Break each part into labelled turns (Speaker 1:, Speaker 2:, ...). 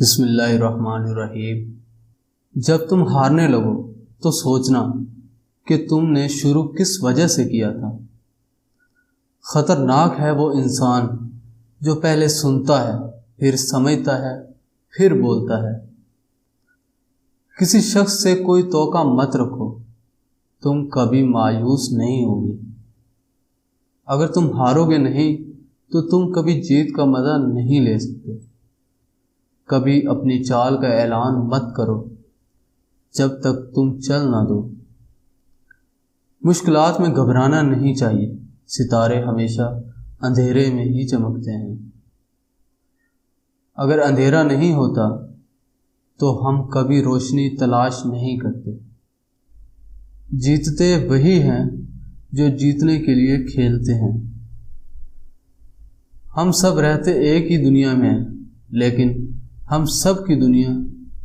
Speaker 1: بسم اللہ الرحمن الرحیم۔ جب تم ہارنے لگو تو سوچنا کہ تم نے شروع کس وجہ سے کیا تھا۔ خطرناک ہے وہ انسان جو پہلے سنتا ہے، پھر سمجھتا ہے، پھر بولتا ہے۔ کسی شخص سے کوئی توقع مت رکھو، تم کبھی مایوس نہیں ہوگے۔ اگر تم ہارو گے نہیں تو تم کبھی جیت کا مزہ نہیں لے سکتے۔ کبھی اپنی چال کا اعلان مت کرو جب تک تم چل نہ دو۔ مشکلات میں گھبرانا نہیں چاہیے، ستارے ہمیشہ اندھیرے میں ہی چمکتے ہیں۔ اگر اندھیرا نہیں ہوتا تو ہم کبھی روشنی تلاش نہیں کرتے۔ جیتتے وہی ہیں جو جیتنے کے لیے کھیلتے ہیں۔ ہم سب رہتے ایک ہی دنیا میں ہیں، لیکن ہم سب کی دنیا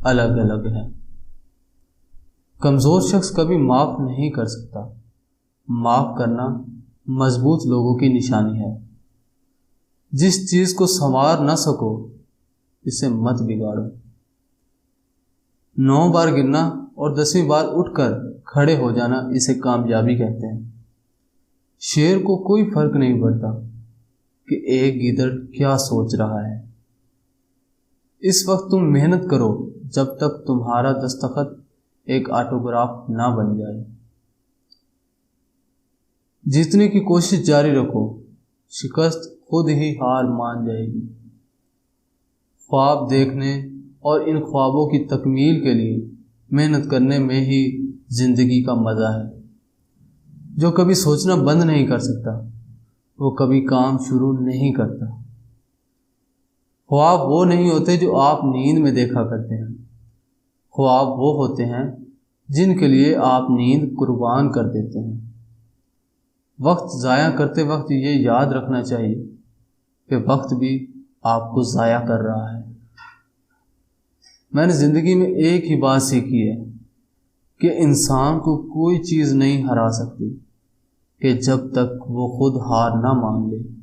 Speaker 1: الگ الگ ہے۔ کمزور شخص کبھی معاف نہیں کر سکتا۔ معاف کرنا مضبوط لوگوں کی نشانی ہے۔ جس چیز کو سنوار نہ سکو اسے مت بگاڑو۔ 9 بار گرنا اور 10ویں بار اٹھ کر کھڑے ہو جانا اسے کامیابی کہتے ہیں۔ شیر کو کوئی فرق نہیں پڑتا کہ ایک گیدڑ کیا سوچ رہا ہے۔ اس وقت تم محنت کرو جب تک تمہارا دستخط ایک آٹوگراف نہ بن جائے۔ جیتنے کی کوشش جاری رکھو، شکست خود ہی ہار مان جائے گی۔ خواب دیکھنے اور ان خوابوں کی تکمیل کے لیے محنت کرنے میں ہی زندگی کا مزہ ہے۔ جو کبھی سوچنا بند نہیں کر سکتا وہ کبھی کام شروع نہیں کرتا۔ خواب وہ نہیں ہوتے جو آپ نیند میں دیکھا کرتے ہیں، خواب وہ ہوتے ہیں جن کے لیے آپ نیند قربان کر دیتے ہیں۔ وقت ضائع کرتے وقت یہ یاد رکھنا چاہیے کہ وقت بھی آپ کو ضائع کر رہا ہے۔ میں نے زندگی میں ایک ہی بات سیکھی ہے کہ انسان کو کوئی چیز نہیں ہرا سکتی کہ جب تک وہ خود ہار نہ مان لے۔